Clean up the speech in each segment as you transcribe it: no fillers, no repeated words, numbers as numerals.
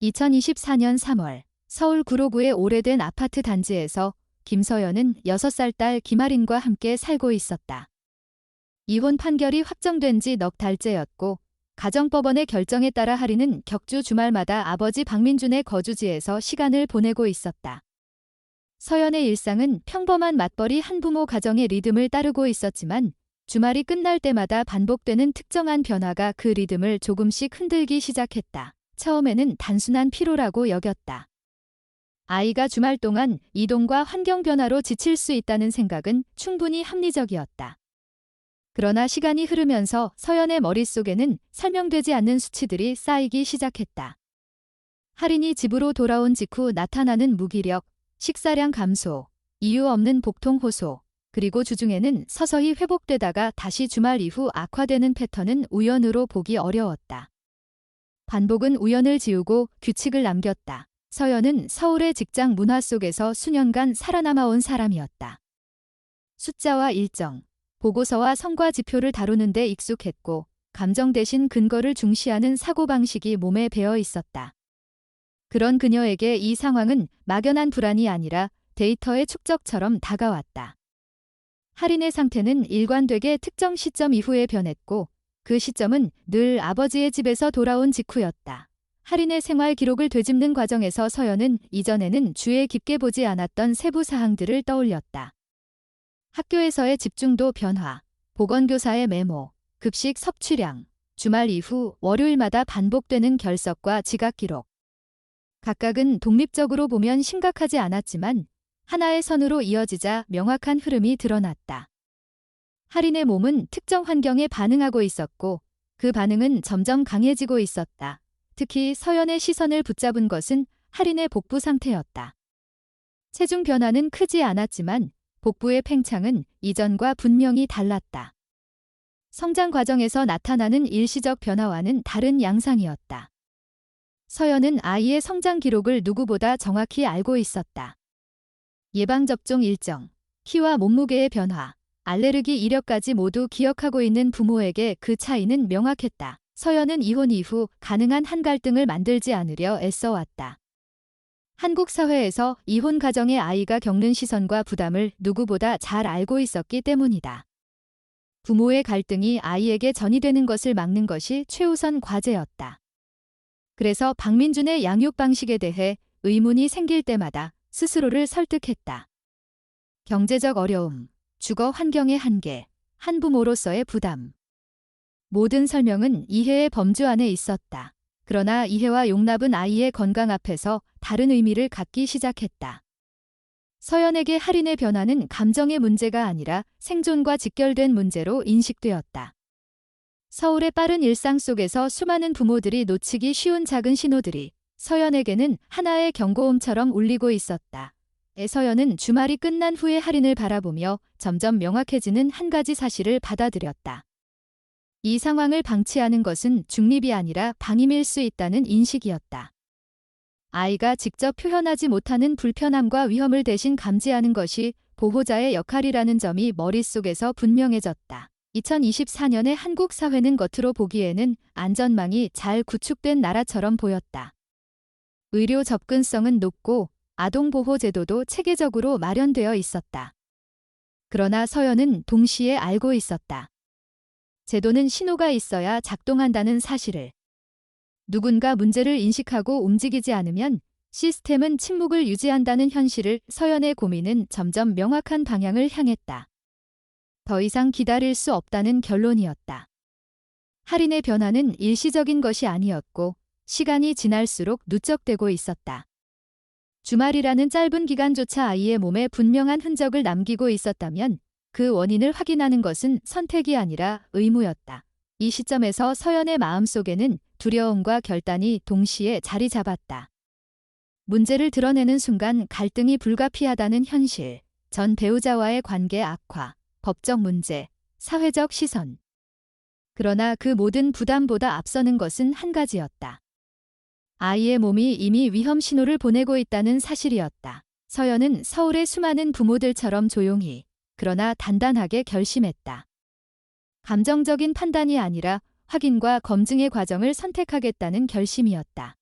2024년 3월 서울 구로구의 오래된 아파트 단지에서 김서연은 6살 딸 김아린과 함께 살고 있었다. 이혼 판결이 확정된 지 넉 달째였고 가정법원의 결정에 따라 하리는 격주 주말마다 아버지 박민준의 거주지에서 시간을 보내고 있었다. 서연의 일상은 평범한 맞벌이 한부모 가정의 리듬을 따르고 있었지만 주말이 끝날 때마다 반복되는 특정한 변화가 그 리듬을 조금씩 흔들기 시작했다. 처음에는 단순한 피로라고 여겼다. 아이가 주말 동안 이동과 환경 변화로 지칠 수 있다는 생각은 충분히 합리적이었다. 그러나 시간이 흐르면서 서연의 머릿속에는 설명되지 않는 수치들이 쌓이기 시작했다. 할인이 집으로 돌아온 직후 나타나는 무기력, 식사량 감소, 이유 없는 복통 호소, 그리고 주중에는 서서히 회복되다가 다시 주말 이후 악화되는 패턴은 우연으로 보기 어려웠다. 반복은 우연을 지우고 규칙을 남겼다. 서연은 서울의 직장 문화 속에서 수년간 살아남아온 사람이었다. 숫자와 일정, 보고서와 성과 지표를 다루는 데 익숙했고 감정 대신 근거를 중시하는 사고방식이 몸에 배어 있었다. 그런 그녀에게 이 상황은 막연한 불안이 아니라 데이터의 축적처럼 다가왔다. 할인의 상태는 일관되게 특정 시점 이후에 변했고 그 시점은 늘 아버지의 집에서 돌아온 직후였다. 할인의 생활 기록을 되짚는 과정에서 서연은 이전에는 주의 깊게 보지 않았던 세부 사항들을 떠올렸다. 학교에서의 집중도 변화, 보건교사의 메모, 급식 섭취량, 주말 이후 월요일마다 반복되는 결석과 지각 기록. 각각은 독립적으로 보면 심각하지 않았지만 하나의 선으로 이어지자 명확한 흐름이 드러났다. 할인의 몸은 특정 환경에 반응하고 있었고 그 반응은 점점 강해지고 있었다. 특히 서연의 시선을 붙잡은 것은 할인의 복부 상태였다. 체중 변화는 크지 않았지만 복부의 팽창은 이전과 분명히 달랐다. 성장 과정에서 나타나는 일시적 변화와는 다른 양상이었다. 서연은 아이의 성장 기록을 누구보다 정확히 알고 있었다. 예방접종 일정, 키와 몸무게의 변화, 알레르기 이력까지 모두 기억하고 있는 부모에게 그 차이는 명확했다. 서연은 이혼 이후 가능한 한 갈등을 만들지 않으려 애써왔다. 한국 사회에서 이혼 가정의 아이가 겪는 시선과 부담을 누구보다 잘 알고 있었기 때문이다. 부모의 갈등이 아이에게 전이되는 것을 막는 것이 최우선 과제였다. 그래서 박민준의 양육 방식에 대해 의문이 생길 때마다 스스로를 설득했다. 경제적 어려움, 주거 환경의 한계, 한부모로서의 부담. 모든 설명은 이해의 범주 안에 있었다. 그러나 이해와 용납은 아이의 건강 앞에서 다른 의미를 갖기 시작했다. 서연에게 할인의 변화는 감정의 문제가 아니라 생존과 직결된 문제로 인식되었다. 서울의 빠른 일상 속에서 수많은 부모들이 놓치기 쉬운 작은 신호들이 서연에게는 하나의 경고음처럼 울리고 있었다. 서연은 주말이 끝난 후에 할인을 바라보며 점점 명확해지는 한 가지 사실을 받아들였다. 이 상황을 방치하는 것은 중립이 아니라 방임일 수 있다는 인식이었다. 아이가 직접 표현하지 못하는 불편함과 위험을 대신 감지하는 것이 보호자의 역할이라는 점이 머릿속에서 분명해졌다. 2024년의 한국 사회는 겉으로 보기에는 안전망이 잘 구축된 나라처럼 보였다. 의료 접근성은 높고 아동보호 제도도 체계적으로 마련되어 있었다. 그러나 서연은 동시에 알고 있었다. 제도는 신호가 있어야 작동한다는 사실을. 누군가 문제를 인식하고 움직이지 않으면 시스템은 침묵을 유지한다는 현실을. 서연의 고민은 점점 명확한 방향을 향했다. 더 이상 기다릴 수 없다는 결론이었다. 할인의 변화는 일시적인 것이 아니었고 시간이 지날수록 누적되고 있었다. 주말이라는 짧은 기간조차 아이의 몸에 분명한 흔적을 남기고 있었다면 그 원인을 확인하는 것은 선택이 아니라 의무였다. 이 시점에서 서연의 마음속에는 두려움과 결단이 동시에 자리 잡았다. 문제를 드러내는 순간 갈등이 불가피하다는 현실, 전 배우자와의 관계 악화, 법적 문제, 사회적 시선. 그러나 그 모든 부담보다 앞서는 것은 한 가지였다. 아이의 몸이 이미 위험 신호를 보내고 있다는 사실이었다. 서연은 서울의 수많은 부모들처럼 조용히, 그러나 단단하게 결심했다. 감정적인 판단이 아니라 확인과 검증의 과정을 선택하겠다는 결심이었다.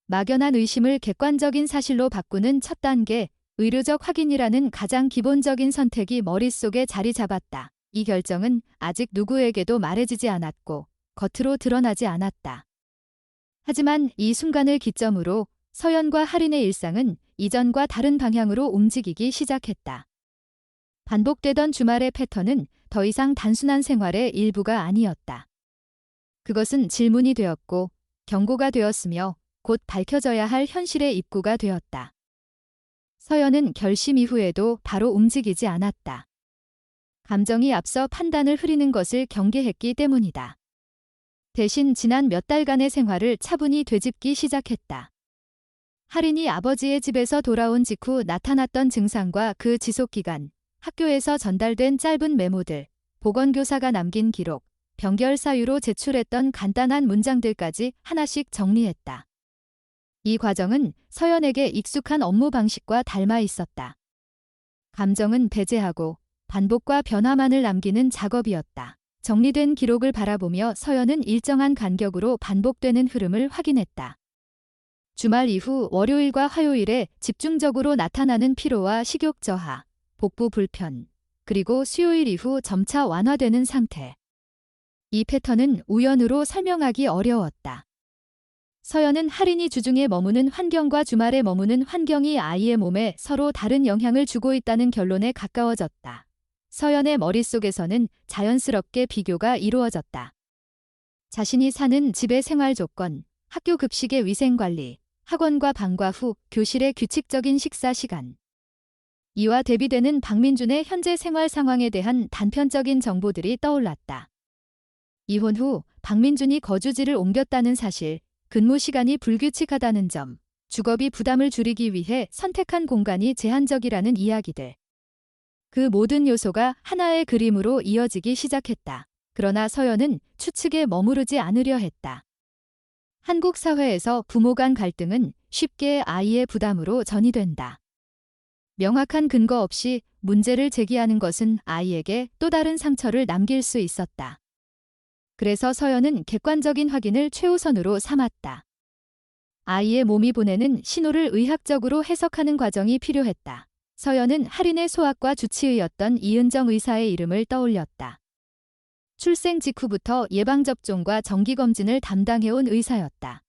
막연한 의심을 객관적인 사실로 바꾸는 첫 단계, 의료적 확인이라는 가장 기본적인 선택이 머릿속에 자리 잡았다. 이 결정은 아직 누구에게도 말해지지 않았고 겉으로 드러나지 않았다. 하지만 이 순간을 기점으로 서연과 할인의 일상은 이전과 다른 방향으로 움직이기 시작했다. 반복되던 주말의 패턴은 더 이상 단순한 생활의 일부가 아니었다. 그것은 질문이 되었고 경고가 되었으며 곧 밝혀져야 할 현실의 입구가 되었다. 서연은 결심 이후에도 바로 움직이지 않았다. 감정이 앞서 판단을 흐리는 것을 경계했기 때문이다. 대신 지난 몇 달간의 생활을 차분히 되짚기 시작했다. 할인이 아버지의 집에서 돌아온 직후 나타났던 증상과 그 지속기간, 학교에서 전달된 짧은 메모들, 보건교사가 남긴 기록, 병결 사유로 제출했던 간단한 문장들까지 하나씩 정리했다. 이 과정은 서연에게 익숙한 업무 방식과 닮아 있었다. 감정은 배제하고 반복과 변화만을 남기는 작업이었다. 정리된 기록을 바라보며 서연은 일정한 간격으로 반복되는 흐름을 확인했다. 주말 이후 월요일과 화요일에 집중적으로 나타나는 피로와 식욕 저하, 복부 불편, 그리고 수요일 이후 점차 완화되는 상태. 이 패턴은 우연으로 설명하기 어려웠다. 서연은 할인이 주중에 머무는 환경과 주말에 머무는 환경이 아이의 몸에 서로 다른 영향을 주고 있다는 결론에 가까워졌다. 서연의 머릿속에서는 자연스럽게 비교가 이루어졌다. 자신이 사는 집의 생활 조건, 학교 급식의 위생관리, 학원과 방과 후 교실의 규칙적인 식사 시간. 이와 대비되는 박민준의 현재 생활 상황에 대한 단편적인 정보들이 떠올랐다. 이혼 후 박민준이 거주지를 옮겼다는 사실, 근무 시간이 불규칙하다는 점, 주거비 부담을 줄이기 위해 선택한 공간이 제한적이라는 이야기들. 그 모든 요소가 하나의 그림으로 이어지기 시작했다. 그러나 서연은 추측에 머무르지 않으려 했다. 한국 사회에서 부모 간 갈등은 쉽게 아이의 부담으로 전이된다. 명확한 근거 없이 문제를 제기하는 것은 아이에게 또 다른 상처를 남길 수 있었다. 그래서 서연은 객관적인 확인을 최우선으로 삼았다. 아이의 몸이 보내는 신호를 의학적으로 해석하는 과정이 필요했다. 서연은 할인의 소아과 주치의였던 이은정 의사의 이름을 떠올렸다. 출생 직후부터 예방접종과 정기검진을 담당해온 의사였다.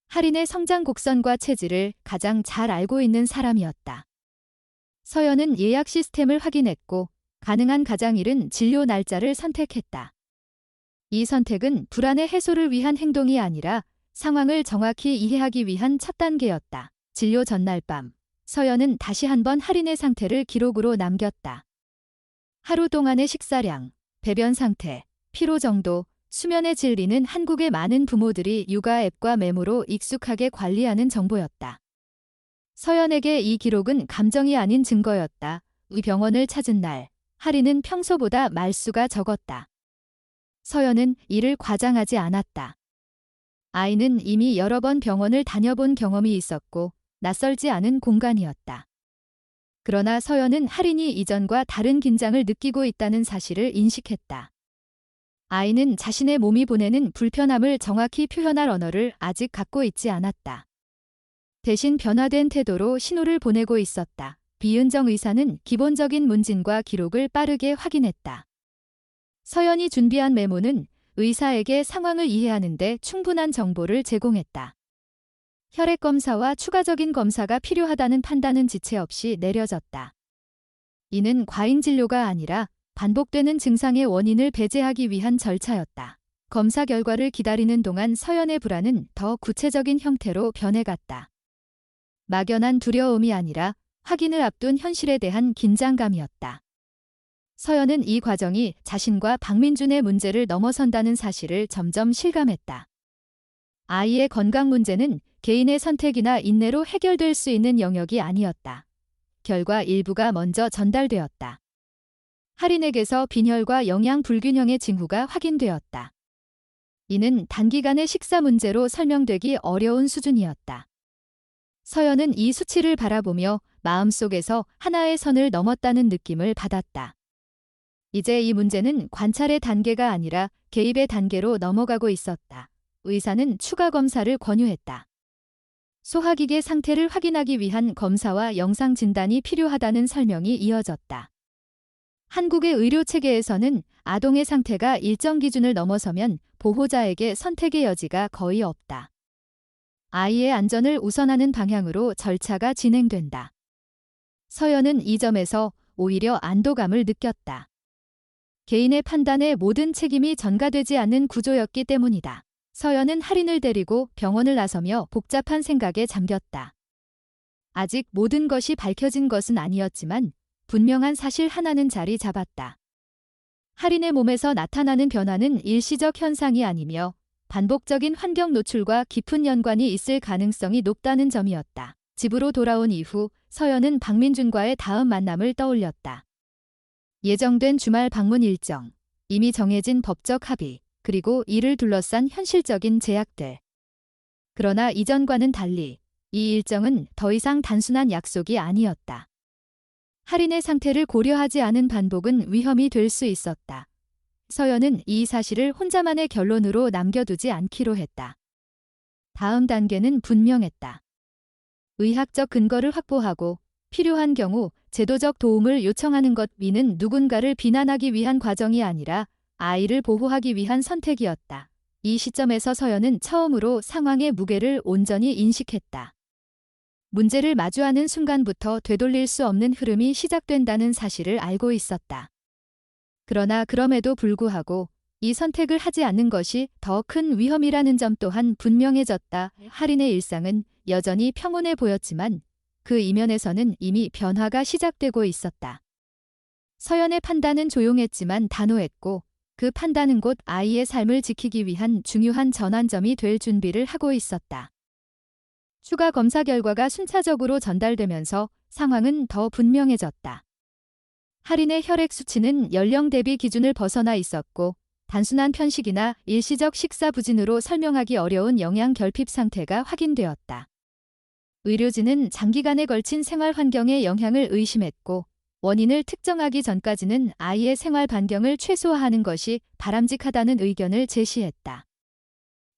할인의 성장 곡선과 체질을 가장 잘 알고 있는 사람이었다. 서연은 예약 시스템을 확인했고 가능한 가장일은 진료 날짜를 선택했다. 이 선택은 불안의 해소를 위한 행동이 아니라 상황을 정확히 이해하기 위한 첫 단계였다. 진료 전날 밤, 서연은 다시 한번 할인의 상태를 기록으로 남겼다. 하루 동안의 식사량, 배변 상태, 피로 정도, 수면의 질리는 한국의 많은 부모들이 육아 앱과 메모로 익숙하게 관리하는 정보였다. 서연에게 이 기록은 감정이 아닌 증거였다. 병원을 찾은 날, 할인은 평소보다 말수가 적었다. 서연은 이를 과장하지 않았다. 아이는 이미 여러 번 병원을 다녀본 경험이 있었고 낯설지 않은 공간이었다. 그러나 서연은 할인이 이전과 다른 긴장을 느끼고 있다는 사실을 인식했다. 아이는 자신의 몸이 보내는 불편함을 정확히 표현할 언어를 아직 갖고 있지 않았다. 대신 변화된 태도로 신호를 보내고 있었다. 비은정 의사는 기본적인 문진과 기록을 빠르게 확인했다. 서연이 준비한 메모는 의사에게 상황을 이해하는 데 충분한 정보를 제공했다. 혈액 검사와 추가적인 검사가 필요하다는 판단은 지체 없이 내려졌다. 이는 과잉 진료가 아니라 반복되는 증상의 원인을 배제하기 위한 절차였다. 검사 결과를 기다리는 동안 서연의 불안은 더 구체적인 형태로 변해갔다. 막연한 두려움이 아니라 확인을 앞둔 현실에 대한 긴장감이었다. 서연은 이 과정이 자신과 박민준의 문제를 넘어선다는 사실을 점점 실감했다. 아이의 건강 문제는 개인의 선택이나 인내로 해결될 수 있는 영역이 아니었다. 결과 일부가 먼저 전달되었다. 할인에게서 빈혈과 영양 불균형의 징후가 확인되었다. 이는 단기간의 식사 문제로 설명되기 어려운 수준이었다. 서연은 이 수치를 바라보며 마음속에서 하나의 선을 넘었다는 느낌을 받았다. 이제 이 문제는 관찰의 단계가 아니라 개입의 단계로 넘어가고 있었다. 의사는 추가 검사를 권유했다. 소화기계 상태를 확인하기 위한 검사와 영상 진단이 필요하다는 설명이 이어졌다. 한국의 의료 체계에서는 아동의 상태가 일정 기준을 넘어서면 보호자에게 선택의 여지가 거의 없다. 아이의 안전을 우선하는 방향으로 절차가 진행된다. 서연은 이 점에서 오히려 안도감을 느꼈다. 개인의 판단에 모든 책임이 전가되지 않는 구조였기 때문이다. 서연은 할인을 데리고 병원을 나서며 복잡한 생각에 잠겼다. 아직 모든 것이 밝혀진 것은 아니었지만 분명한 사실 하나는 자리 잡았다. 할인의 몸에서 나타나는 변화는 일시적 현상이 아니며 반복적인 환경 노출과 깊은 연관이 있을 가능성이 높다는 점이었다. 집으로 돌아온 이후 서연은 박민준과의 다음 만남을 떠올렸다. 예정된 주말 방문 일정, 이미 정해진 법적 합의, 그리고 이를 둘러싼 현실적인 제약들. 그러나 이전과는 달리 이 일정은 더 이상 단순한 약속이 아니었다. 할인의 상태를 고려하지 않은 반복은 위험이 될 수 있었다. 서연은 이 사실을 혼자만의 결론으로 남겨두지 않기로 했다. 다음 단계는 분명했다. 의학적 근거를 확보하고 필요한 경우 제도적 도움을 요청하는 것. 이는 누군가를 비난하기 위한 과정이 아니라 아이를 보호하기 위한 선택이었다. 이 시점에서 서연은 처음으로 상황의 무게를 온전히 인식했다. 문제를 마주하는 순간부터 되돌릴 수 없는 흐름이 시작된다는 사실을 알고 있었다. 그러나 그럼에도 불구하고 이 선택을 하지 않는 것이 더 큰 위험이라는 점 또한 분명해졌다. 할인의 일상은 여전히 평온해 보였지만 그 이면에서는 이미 변화가 시작되고 있었다. 서연의 판단은 조용했지만 단호했고 그 판단은 곧 아이의 삶을 지키기 위한 중요한 전환점이 될 준비를 하고 있었다. 추가 검사 결과가 순차적으로 전달되면서 상황은 더 분명해졌다. 할인의 혈액 수치는 연령 대비 기준을 벗어나 있었고 단순한 편식이나 일시적 식사 부진으로 설명하기 어려운 영양 결핍 상태가 확인되었다. 의료진은 장기간에 걸친 생활 환경의 영향을 의심했고 원인을 특정하기 전까지는 아이의 생활 반경을 최소화하는 것이 바람직하다는 의견을 제시했다.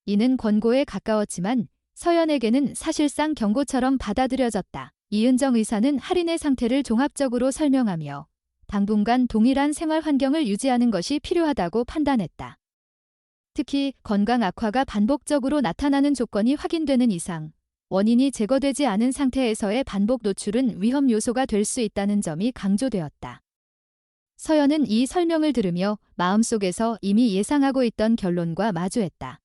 이는 권고에 가까웠지만 서연에게는 사실상 경고처럼 받아들여졌다. 이은정 의사는 할인의 상태를 종합적으로 설명하며 당분간 동일한 생활 환경을 유지하는 것이 필요하다고 판단했다. 특히 건강 악화가 반복적으로 나타나는 조건이 확인되는 이상 원인이 제거되지 않은 상태에서의 반복 노출은 위험 요소가 될 수 있다는 점이 강조되었다. 서연은 이 설명을 들으며 마음속에서 이미 예상하고 있던 결론과 마주했다.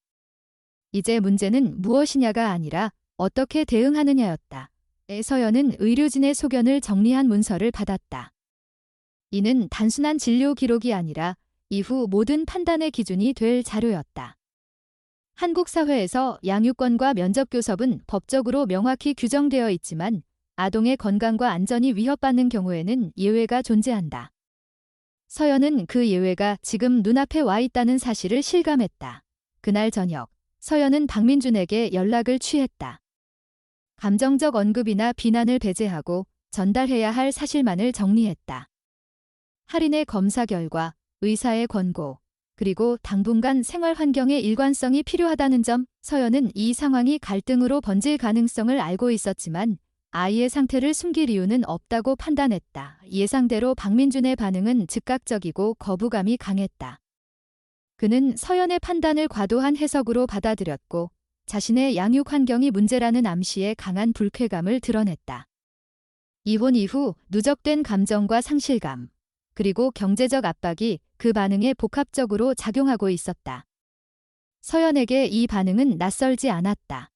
이제 문제는 무엇이냐가 아니라 어떻게 대응하느냐였다. 서연은 의료진의 소견을 정리한 문서를 받았다. 이는 단순한 진료 기록이 아니라 이후 모든 판단의 기준이 될 자료였다. 한국 사회에서 양육권과 면접교섭은 법적으로 명확히 규정되어 있지만 아동의 건강과 안전이 위협받는 경우에는 예외가 존재한다. 서연은 그 예외가 지금 눈앞에 와 있다는 사실을 실감했다. 그날 저녁, 서연은 박민준에게 연락을 취했다. 감정적 언급이나 비난을 배제하고 전달해야 할 사실만을 정리했다. 할인의 검사 결과, 의사의 권고, 그리고 당분간 생활 환경의 일관성이 필요하다는 점, 서연은 이 상황이 갈등으로 번질 가능성을 알고 있었지만 아이의 상태를 숨길 이유는 없다고 판단했다. 예상대로 박민준의 반응은 즉각적이고 거부감이 강했다. 그는 서연의 판단을 과도한 해석으로 받아들였고 자신의 양육 환경이 문제라는 암시에 강한 불쾌감을 드러냈다. 이혼 이후 누적된 감정과 상실감, 그리고 경제적 압박이 그 반응에 복합적으로 작용하고 있었다. 서연에게 이 반응은 낯설지 않았다.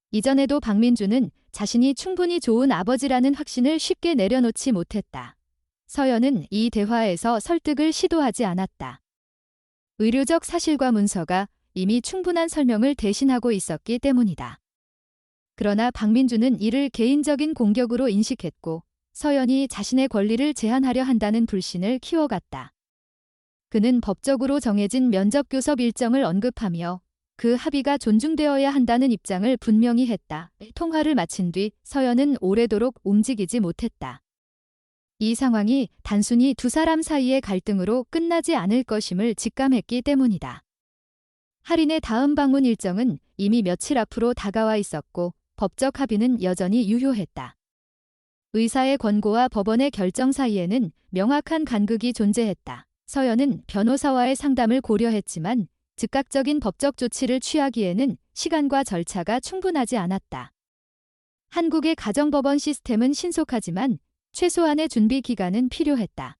이전에도 박민준은 자신이 충분히 좋은 아버지라는 확신을 쉽게 내려놓지 못했다. 서연은 이 대화에서 설득을 시도하지 않았다. 의료적 사실과 문서가 이미 충분한 설명을 대신하고 있었기 때문이다. 그러나 박민준은 이를 개인적인 공격으로 인식했고 서연이 자신의 권리를 제한하려 한다는 불신을 키워갔다. 그는 법적으로 정해진 면접교섭 일정을 언급하며 그 합의가 존중되어야 한다는 입장을 분명히 했다. 통화를 마친 뒤 서연은 오래도록 움직이지 못했다. 이 상황이 단순히 두 사람 사이의 갈등으로 끝나지 않을 것임을 직감했기 때문이다. 할인의 다음 방문 일정은 이미 며칠 앞으로 다가와 있었고 법적 합의는 여전히 유효했다. 의사의 권고와 법원의 결정 사이에는 명확한 간극이 존재했다. 서연은 변호사와의 상담을 고려했지만 즉각적인 법적 조치를 취하기에는 시간과 절차가 충분하지 않았다. 한국의 가정법원 시스템은 신속하지만 최소한의 준비 기간은 필요했다.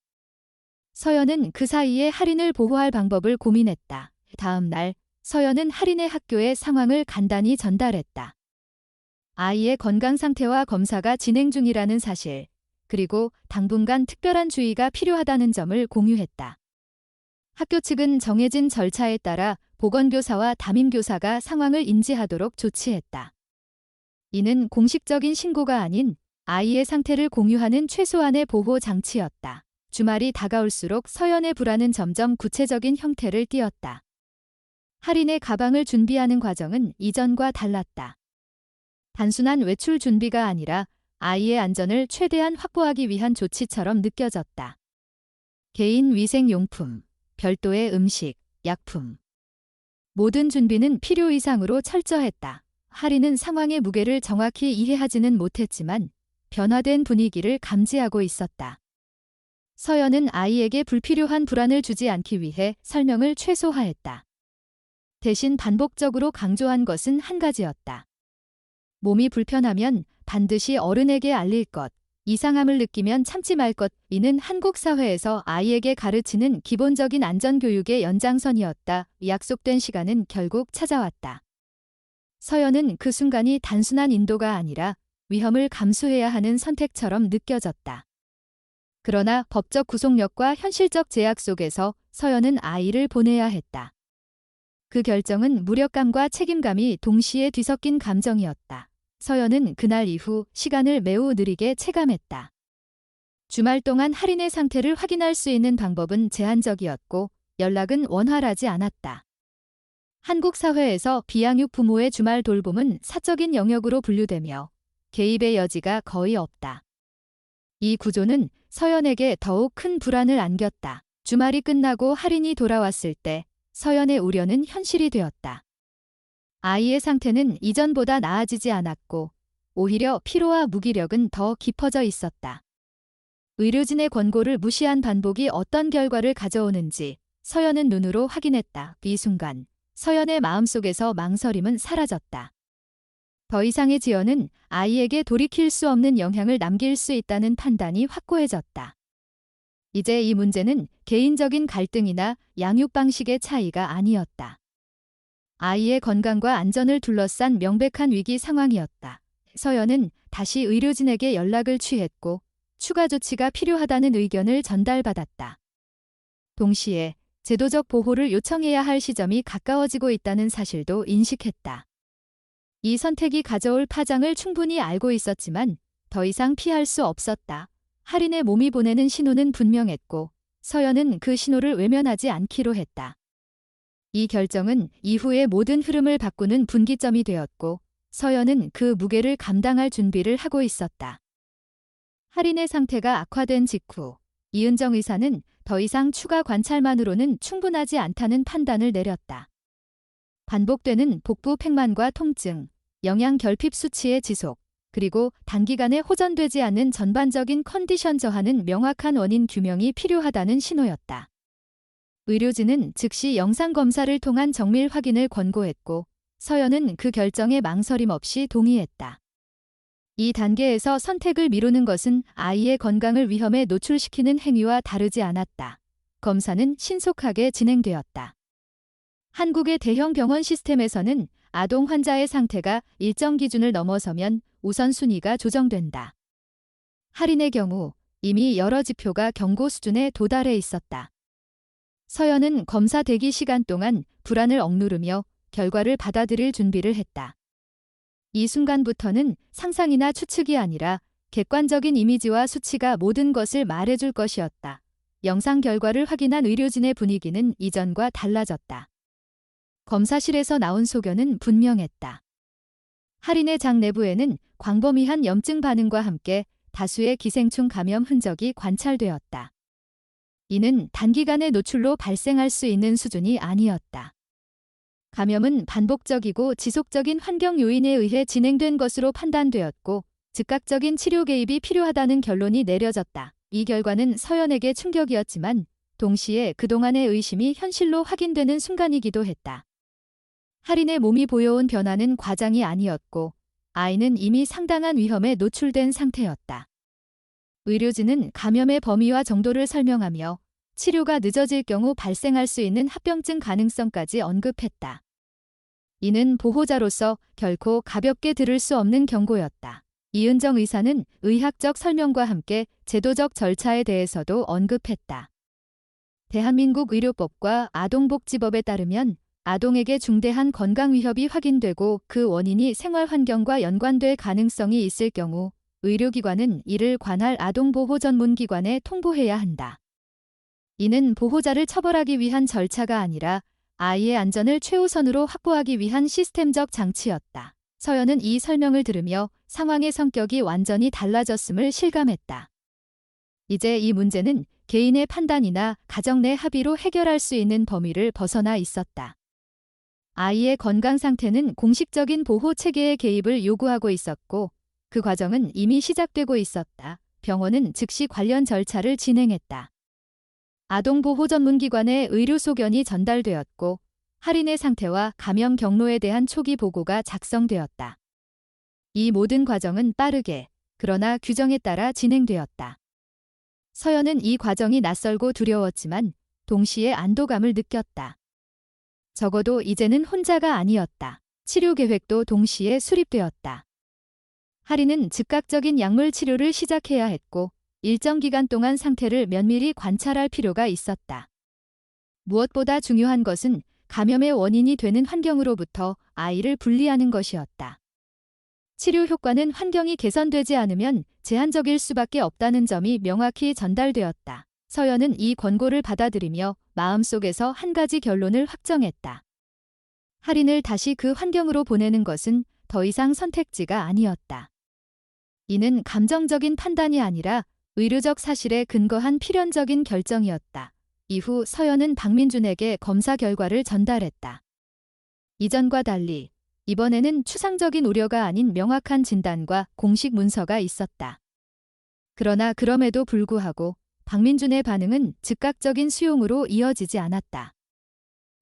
서연은 그 사이에 할인을 보호할 방법을 고민했다. 다음 날 서연은 할인의 학교에 상황을 간단히 전달했다. 아이의 건강 상태와 검사가 진행 중이라는 사실, 그리고 당분간 특별한 주의가 필요하다는 점을 공유했다. 학교 측은 정해진 절차에 따라 보건교사와 담임교사가 상황을 인지하도록 조치했다. 이는 공식적인 신고가 아닌 아이의 상태를 공유하는 최소한의 보호 장치였다. 주말이 다가올수록 서연의 불안은 점점 구체적인 형태를 띠었다. 할인의 가방을 준비하는 과정은 이전과 달랐다. 단순한 외출 준비가 아니라 아이의 안전을 최대한 확보하기 위한 조치처럼 느껴졌다. 개인 위생용품, 별도의 음식, 약품. 모든 준비는 필요 이상으로 철저했다. 할인은 상황의 무게를 정확히 이해하지는 못했지만 변화된 분위기를 감지하고 있었다. 서연은 아이에게 불필요한 불안을 주지 않기 위해 설명을 최소화했다. 대신 반복적으로 강조한 것은 한 가지였다. 몸이 불편하면 반드시 어른에게 알릴 것, 이상함을 느끼면 참지 말 것. 이는 한국 사회에서 아이에게 가르치는 기본적인 안전교육의 연장선이었다. 약속된 시간은 결국 찾아왔다. 서연은 그 순간이 단순한 인도가 아니라 위험을 감수해야 하는 선택처럼 느껴졌다. 그러나 법적 구속력과 현실적 제약 속에서 서연은 아이를 보내야 했다. 그 결정은 무력감과 책임감이 동시에 뒤섞인 감정이었다. 서연은 그날 이후 시간을 매우 느리게 체감했다. 주말 동안 할인의 상태를 확인할 수 있는 방법은 제한적이었고 연락은 원활하지 않았다. 한국 사회에서 비양육 부모의 주말 돌봄은 사적인 영역으로 분류되며 개입의 여지가 거의 없다. 이 구조는 서연에게 더욱 큰 불안을 안겼다. 주말이 끝나고 할인이 돌아왔을 때 서연의 우려는 현실이 되었다. 아이의 상태는 이전보다 나아지지 않았고 오히려 피로와 무기력은 더 깊어져 있었다. 의료진의 권고를 무시한 반복이 어떤 결과를 가져오는지 서연은 눈으로 확인했다. 이 순간 서연의 마음속에서 망설임은 사라졌다. 더 이상의 지연은 아이에게 돌이킬 수 없는 영향을 남길 수 있다는 판단이 확고해졌다. 이제 이 문제는 개인적인 갈등이나 양육 방식의 차이가 아니었다. 아이의 건강과 안전을 둘러싼 명백한 위기 상황이었다. 서연은 다시 의료진에게 연락을 취했고 추가 조치가 필요하다는 의견을 전달받았다. 동시에 제도적 보호를 요청해야 할 시점이 가까워지고 있다는 사실도 인식했다. 이 선택이 가져올 파장을 충분히 알고 있었지만 더 이상 피할 수 없었다. 할인의 몸이 보내는 신호는 분명했고 서연은 그 신호를 외면하지 않기로 했다. 이 결정은 이후의 모든 흐름을 바꾸는 분기점이 되었고 서연은 그 무게를 감당할 준비를 하고 있었다. 할인의 상태가 악화된 직후 이은정 의사는 더 이상 추가 관찰만으로는 충분하지 않다는 판단을 내렸다. 반복되는 복부 팽만과 통증, 영양 결핍 수치의 지속, 그리고 단기간에 호전되지 않는 전반적인 컨디션 저하는 명확한 원인 규명이 필요하다는 신호였다. 의료진은 즉시 영상검사를 통한 정밀 확인을 권고했고 서연은 그 결정에 망설임 없이 동의했다. 이 단계에서 선택을 미루는 것은 아이의 건강을 위험에 노출시키는 행위와 다르지 않았다. 검사는 신속하게 진행되었다. 한국의 대형 병원 시스템에서는 아동 환자의 상태가 일정 기준을 넘어서면 우선순위가 조정된다. 할인의 경우 이미 여러 지표가 경고 수준에 도달해 있었다. 서연은 검사 대기 시간 동안 불안을 억누르며 결과를 받아들일 준비를 했다. 이 순간부터는 상상이나 추측이 아니라 객관적인 이미지와 수치가 모든 것을 말해줄 것이었다. 영상 결과를 확인한 의료진의 분위기는 이전과 달라졌다. 검사실에서 나온 소견은 분명했다. 할인의 장 내부에는 광범위한 염증 반응과 함께 다수의 기생충 감염 흔적이 관찰되었다. 이는 단기간의 노출로 발생할 수 있는 수준이 아니었다. 감염은 반복적이고 지속적인 환경 요인에 의해 진행된 것으로 판단되었고 즉각적인 치료 개입이 필요하다는 결론이 내려졌다. 이 결과는 서연에게 충격이었지만 동시에 그동안의 의심이 현실로 확인되는 순간이기도 했다. 할인의 몸이 보여온 변화는 과장이 아니었고 아이는 이미 상당한 위험에 노출된 상태였다. 의료진은 감염의 범위와 정도를 설명하며 치료가 늦어질 경우 발생할 수 있는 합병증 가능성까지 언급했다. 이는 보호자로서 결코 가볍게 들을 수 없는 경고였다. 이은정 의사는 의학적 설명과 함께 제도적 절차에 대해서도 언급했다. 대한민국 의료법과 아동복지법에 따르면 아동에게 중대한 건강 위협이 확인되고 그 원인이 생활환경과 연관될 가능성이 있을 경우 의료기관은 이를 관할 아동보호 전문기관에 통보해야 한다. 이는 보호자를 처벌하기 위한 절차가 아니라 아이의 안전을 최우선으로 확보하기 위한 시스템적 장치였다. 서연은 이 설명을 들으며 상황의 성격이 완전히 달라졌음을 실감했다. 이제 이 문제는 개인의 판단이나 가정 내 합의로 해결할 수 있는 범위를 벗어나 있었다. 아이의 건강 상태는 공식적인 보호 체계의 개입을 요구하고 있었고 그 과정은 이미 시작되고 있었다. 병원은 즉시 관련 절차를 진행했다. 아동보호 전문기관에 의료 소견이 전달되었고 할인의 상태와 감염 경로에 대한 초기 보고가 작성되었다. 이 모든 과정은 빠르게 그러나 규정에 따라 진행되었다. 서연은 이 과정이 낯설고 두려웠지만 동시에 안도감을 느꼈다. 적어도 이제는 혼자가 아니었다. 치료 계획도 동시에 수립되었다. 할인은 즉각적인 약물 치료를 시작해야 했고 일정 기간 동안 상태를 면밀히 관찰할 필요가 있었다. 무엇보다 중요한 것은 감염의 원인이 되는 환경으로부터 아이를 분리하는 것이었다. 치료 효과는 환경이 개선되지 않으면 제한적일 수밖에 없다는 점이 명확히 전달되었다. 서연은 이 권고를 받아들이며 마음속에서 한 가지 결론을 확정했다. 할인을 다시 그 환경으로 보내는 것은 더 이상 선택지가 아니었다. 이는 감정적인 판단이 아니라 의료적 사실에 근거한 필연적인 결정이었다. 이후 서연은 박민준에게 검사 결과를 전달했다. 이전과 달리 이번에는 추상적인 우려가 아닌 명확한 진단과 공식 문서가 있었다. 그러나 그럼에도 불구하고 박민준의 반응은 즉각적인 수용으로 이어지지 않았다.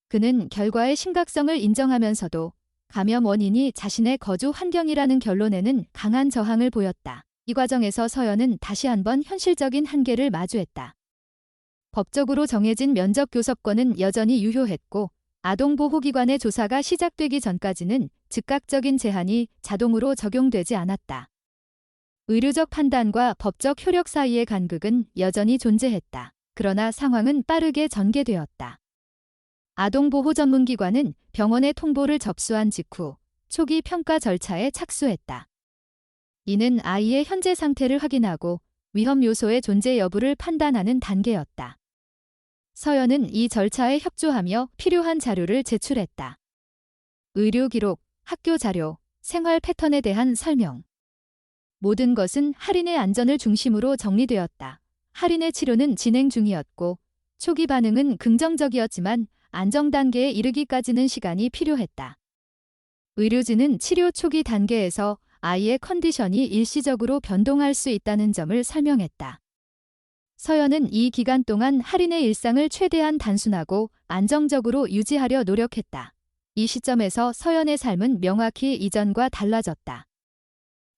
그는 결과의 심각성을 인정하면서도 감염 원인이 자신의 거주 환경이라는 결론에는 강한 저항을 보였다. 이 과정에서 서연은 다시 한번 현실적인 한계를 마주했다. 법적으로 정해진 면접 교섭권은 여전히 유효했고 아동보호기관의 조사가 시작되기 전까지는 즉각적인 제한이 자동으로 적용되지 않았다. 의료적 판단과 법적 효력 사이의 간극은 여전히 존재했다. 그러나 상황은 빠르게 전개되었다. 아동보호 전문기관은 병원의 통보를 접수한 직후 초기 평가 절차에 착수했다. 이는 아이의 현재 상태를 확인하고 위험 요소의 존재 여부를 판단하는 단계였다. 서연은 이 절차에 협조하며 필요한 자료를 제출했다. 의료 기록, 학교 자료, 생활 패턴에 대한 설명. 모든 것은 할인의 안전을 중심으로 정리되었다. 할인의 치료는 진행 중이었고 초기 반응은 긍정적이었지만 안정 단계에 이르기까지는 시간이 필요했다. 의료진은 치료 초기 단계에서 아이의 컨디션이 일시적으로 변동할 수 있다는 점을 설명했다. 서연은 이 기간 동안 할인의 일상을 최대한 단순하고 안정적으로 유지하려 노력했다. 이 시점에서 서연의 삶은 명확히 이전과 달라졌다.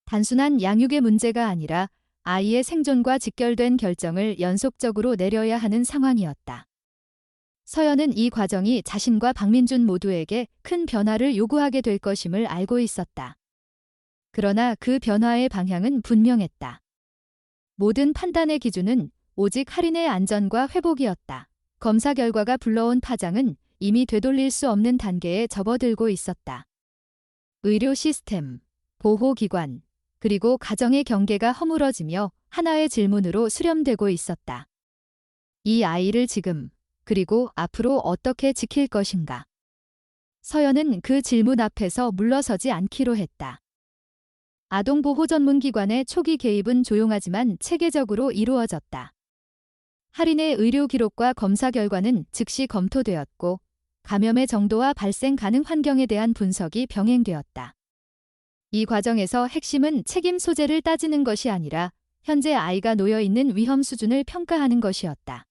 단순한 양육의 문제가 아니라 아이의 생존과 직결된 결정을 연속적으로 내려야 하는 상황이었다. 서연은 이 과정이 자신과 박민준 모두에게 큰 변화를 요구하게 될 것임을 알고 있었다. 그러나 그 변화의 방향은 분명했다. 모든 판단의 기준은 오직 할인의 안전과 회복이었다. 검사 결과가 불러온 파장은 이미 되돌릴 수 없는 단계에 접어들고 있었다. 의료 시스템, 보호기관, 그리고 가정의 경계가 허물어지며 하나의 질문으로 수렴되고 있었다. 이 아이를 지금, 그리고 앞으로 어떻게 지킬 것인가? 서연은 그 질문 앞에서 물러서지 않기로 했다. 아동보호 전문기관의 초기 개입은 조용하지만 체계적으로 이루어졌다. 할인의 의료 기록과 검사 결과는 즉시 검토되었고 감염의 정도와 발생 가능 환경에 대한 분석이 병행되었다. 이 과정에서 핵심은 책임 소재를 따지는 것이 아니라 현재 아이가 놓여 있는 위험 수준을 평가하는 것이었다.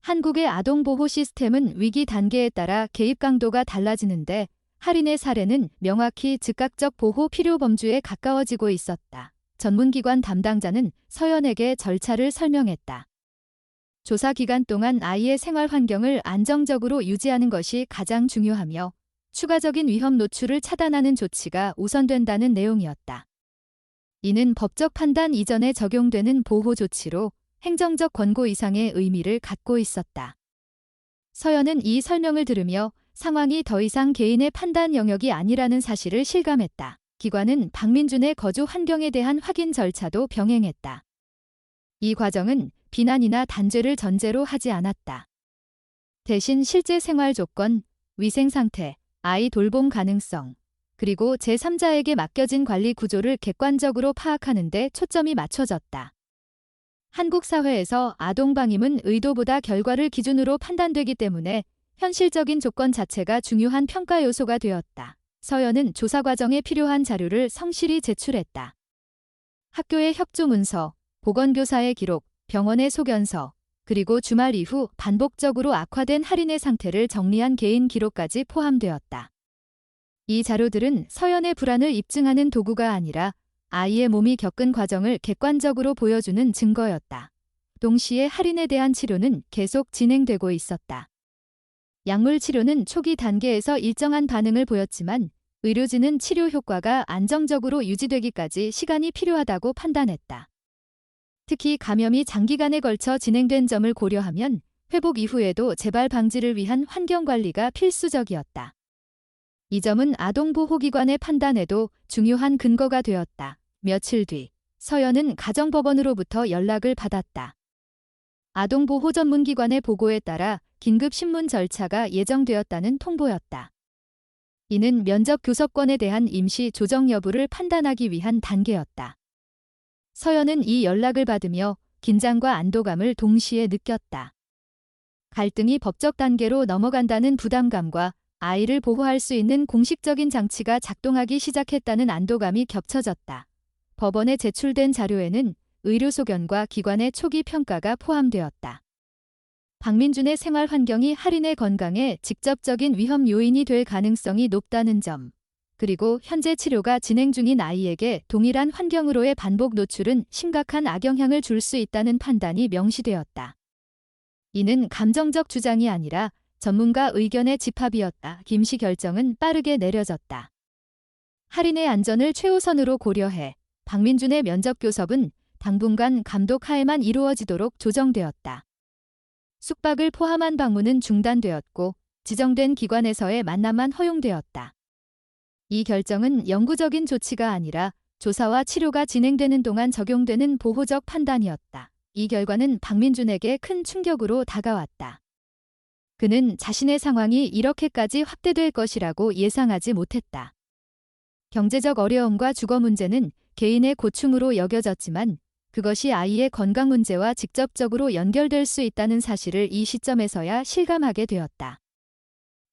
한국의 아동보호 시스템은 위기 단계에 따라 개입 강도가 달라지는데 할인의 사례는 명확히 즉각적 보호 필요 범주에 가까워지고 있었다. 전문기관 담당자는 서연에게 절차를 설명했다. 조사 기간 동안 아이의 생활 환경을 안정적으로 유지하는 것이 가장 중요하며 추가적인 위험 노출을 차단하는 조치가 우선된다는 내용이었다. 이는 법적 판단 이전에 적용되는 보호 조치로 행정적 권고 이상의 의미를 갖고 있었다. 서연은 이 설명을 들으며 상황이 더 이상 개인의 판단 영역이 아니라는 사실을 실감했다. 기관은 박민준의 거주 환경에 대한 확인 절차도 병행했다. 이 과정은 비난이나 단죄를 전제로 하지 않았다. 대신 실제 생활 조건, 위생 상태, 아이 돌봄 가능성, 그리고 제3자에게 맡겨진 관리 구조를 객관적으로 파악하는 데 초점이 맞춰졌다. 한국 사회에서 아동 방임은 의도보다 결과를 기준으로 판단되기 때문에 현실적인 조건 자체가 중요한 평가 요소가 되었다. 서연은 조사 과정에 필요한 자료를 성실히 제출했다. 학교의 협조 문서, 보건교사의 기록, 병원의 소견서, 그리고 주말 이후 반복적으로 악화된 할인의 상태를 정리한 개인 기록까지 포함되었다. 이 자료들은 서연의 불안을 입증하는 도구가 아니라 아이의 몸이 겪은 과정을 객관적으로 보여주는 증거였다. 동시에 할인에 대한 치료는 계속 진행되고 있었다. 약물 치료는 초기 단계에서 일정한 반응을 보였지만 의료진은 치료 효과가 안정적으로 유지되기까지 시간이 필요하다고 판단했다. 특히 감염이 장기간에 걸쳐 진행된 점을 고려하면 회복 이후에도 재발 방지를 위한 환경 관리가 필수적이었다. 이 점은 아동보호기관의 판단에도 중요한 근거가 되었다. 며칠 뒤 서연은 가정법원으로부터 연락을 받았다. 아동보호 전문기관의 보고에 따라 긴급신문 절차가 예정되었다는 통보였다. 이는 면접 교섭권에 대한 임시 조정 여부를 판단하기 위한 단계였다. 서연은 이 연락을 받으며 긴장과 안도감을 동시에 느꼈다. 갈등이 법적 단계로 넘어간다는 부담감과 아이를 보호할 수 있는 공식적인 장치가 작동하기 시작했다는 안도감이 겹쳐졌다. 법원에 제출된 자료에는 의료소견과 기관의 초기 평가가 포함되었다. 박민준의 생활 환경이 할인의 건강에 직접적인 위험 요인이 될 가능성이 높다는 점, 그리고 현재 치료가 진행 중인 아이에게 동일한 환경으로의 반복 노출은 심각한 악영향을 줄 수 있다는 판단이 명시되었다. 이는 감정적 주장이 아니라 전문가 의견의 집합이었다. 김씨 결정은 빠르게 내려졌다. 할인의 안전을 최우선으로 고려해 박민준의 면접 교섭은 당분간 감독 하에만 이루어지도록 조정되었다. 숙박을 포함한 방문은 중단되었고 지정된 기관에서의 만남만 허용되었다. 이 결정은 영구적인 조치가 아니라 조사와 치료가 진행되는 동안 적용되는 보호적 판단이었다. 이 결과는 박민준에게 큰 충격으로 다가왔다. 그는 자신의 상황이 이렇게까지 확대될 것이라고 예상하지 못했다. 경제적 어려움과 주거 문제는 개인의 고충으로 여겨졌지만 그것이 아이의 건강 문제와 직접적으로 연결될 수 있다는 사실을 이 시점에서야 실감하게 되었다.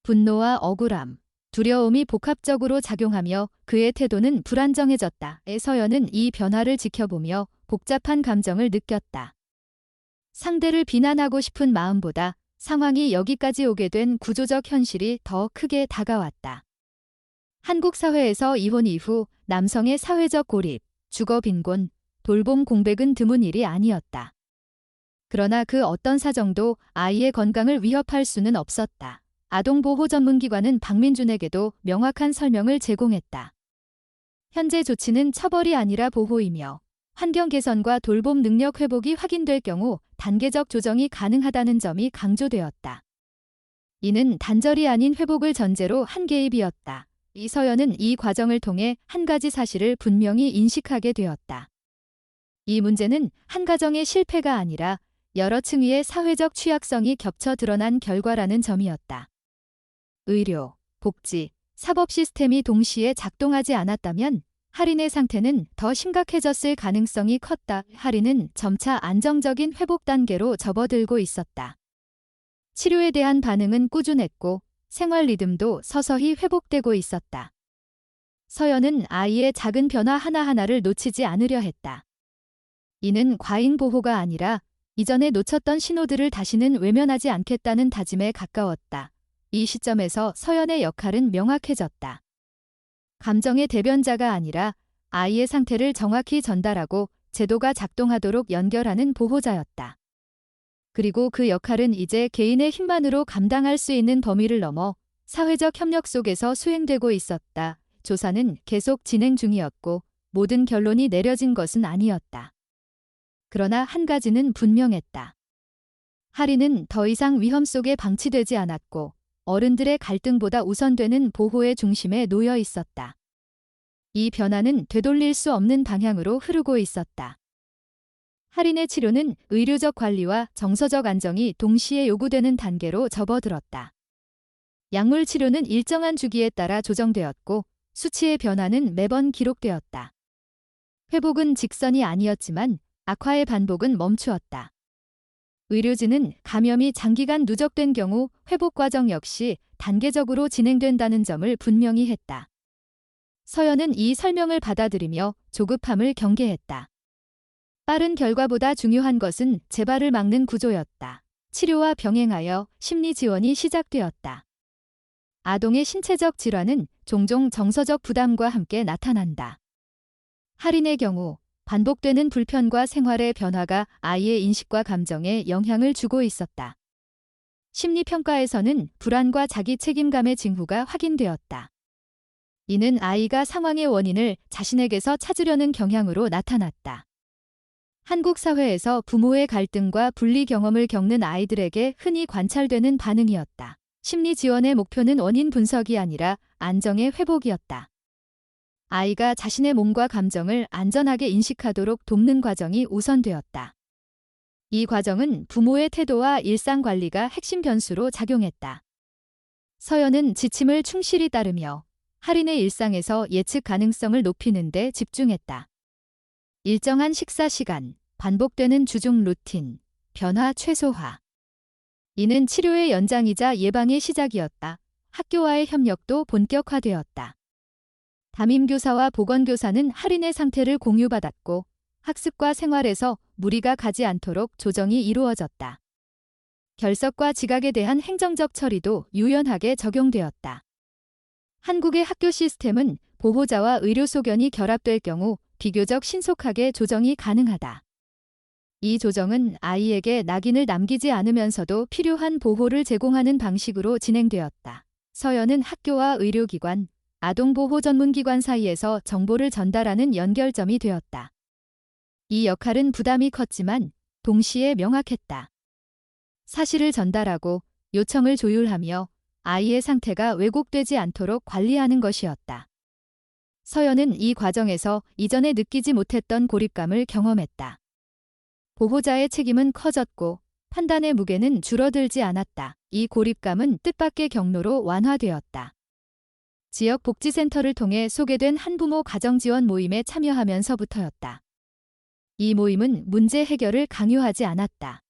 분노와 억울함, 두려움이 복합적으로 작용하며 그의 태도는 불안정해졌다. 서연은 이 변화를 지켜보며 복잡한 감정을 느꼈다. 상대를 비난하고 싶은 마음보다 상황이 여기까지 오게 된 구조적 현실이 더 크게 다가왔다. 한국 사회에서 이혼 이후 남성의 사회적 고립, 주거 빈곤, 돌봄 공백은 드문 일이 아니었다. 그러나 그 어떤 사정도 아이의 건강을 위협할 수는 없었다. 아동보호 전문기관은 박민준에게도 명확한 설명을 제공했다. 현재 조치는 처벌이 아니라 보호이며 환경 개선과 돌봄 능력 회복이 확인될 경우 단계적 조정이 가능하다는 점이 강조되었다. 이는 단절이 아닌 회복을 전제로 한 개입이었다. 이 서연은 이 과정을 통해 한 가지 사실을 분명히 인식하게 되었다. 이 문제는 한 가정의 실패가 아니라 여러 층위의 사회적 취약성이 겹쳐 드러난 결과라는 점이었다. 의료, 복지, 사법 시스템이 동시에 작동하지 않았다면 할인의 상태는 더 심각해졌을 가능성이 컸다. 할인은 점차 안정적인 회복 단계로 접어들고 있었다. 치료에 대한 반응은 꾸준했고 생활 리듬도 서서히 회복되고 있었다. 서연은 아이의 작은 변화 하나하나를 놓치지 않으려 했다. 이는 과잉 보호가 아니라 이전에 놓쳤던 신호들을 다시는 외면하지 않겠다는 다짐에 가까웠다. 이 시점에서 서연의 역할은 명확해졌다. 감정의 대변자가 아니라 아이의 상태를 정확히 전달하고 제도가 작동하도록 연결하는 보호자였다. 그리고 그 역할은 이제 개인의 힘만으로 감당할 수 있는 범위를 넘어 사회적 협력 속에서 수행되고 있었다. 조사는 계속 진행 중이었고 모든 결론이 내려진 것은 아니었다. 그러나 한 가지는 분명했다. 하리는 더 이상 위험 속에 방치되지 않았고 어른들의 갈등보다 우선되는 보호의 중심에 놓여 있었다. 이 변화는 되돌릴 수 없는 방향으로 흐르고 있었다. 하린의 치료는 의료적 관리와 정서적 안정이 동시에 요구되는 단계로 접어들었다. 약물 치료는 일정한 주기에 따라 조정되었고 수치의 변화는 매번 기록되었다. 회복은 직선이 아니었지만 악화의 반복은 멈추었다. 의료진은 감염이 장기간 누적된 경우 회복 과정 역시 단계적으로 진행된다는 점을 분명히 했다. 서연은 이 설명을 받아들이며 조급함을 경계했다. 빠른 결과보다 중요한 것은 재발을 막는 구조였다. 치료와 병행하여 심리 지원이 시작되었다. 아동의 신체적 질환은 종종 정서적 부담과 함께 나타난다. 할인의 경우 반복되는 불편과 생활의 변화가 아이의 인식과 감정에 영향을 주고 있었다. 심리평가에서는 불안과 자기 책임감의 징후가 확인되었다. 이는 아이가 상황의 원인을 자신에게서 찾으려는 경향으로 나타났다. 한국 사회에서 부모의 갈등과 분리 경험을 겪는 아이들에게 흔히 관찰되는 반응이었다. 심리 지원의 목표는 원인 분석이 아니라 안정의 회복이었다. 아이가 자신의 몸과 감정을 안전하게 인식하도록 돕는 과정이 우선되었다. 이 과정은 부모의 태도와 일상 관리가 핵심 변수로 작용했다. 서연은 지침을 충실히 따르며 할인의 일상에서 예측 가능성을 높이는 데 집중했다. 일정한 식사 시간, 반복되는 주중 루틴, 변화 최소화. 이는 치료의 연장이자 예방의 시작이었다. 학교와의 협력도 본격화되었다. 담임교사와 보건교사는 할인의 상태를 공유받았고 학습과 생활에서 무리가 가지 않도록 조정이 이루어졌다. 결석과 지각에 대한 행정적 처리도 유연하게 적용되었다. 한국의 학교 시스템은 보호자와 의료 소견이 결합될 경우 비교적 신속하게 조정이 가능하다. 이 조정은 아이에게 낙인을 남기지 않으면서도 필요한 보호를 제공하는 방식으로 진행되었다. 서연은 학교와 의료기관, 아동보호 전문기관 사이에서 정보를 전달하는 연결점이 되었다. 이 역할은 부담이 컸지만 동시에 명확했다. 사실을 전달하고 요청을 조율하며 아이의 상태가 왜곡되지 않도록 관리하는 것이었다. 서연은 이 과정에서 이전에 느끼지 못했던 고립감을 경험했다. 보호자의 책임은 커졌고 판단의 무게는 줄어들지 않았다. 이 고립감은 뜻밖의 경로로 완화되었다. 지역 복지센터를 통해 소개된 한부모 가정지원 모임에 참여하면서부터였다. 이 모임은 문제 해결을 강요하지 않았다.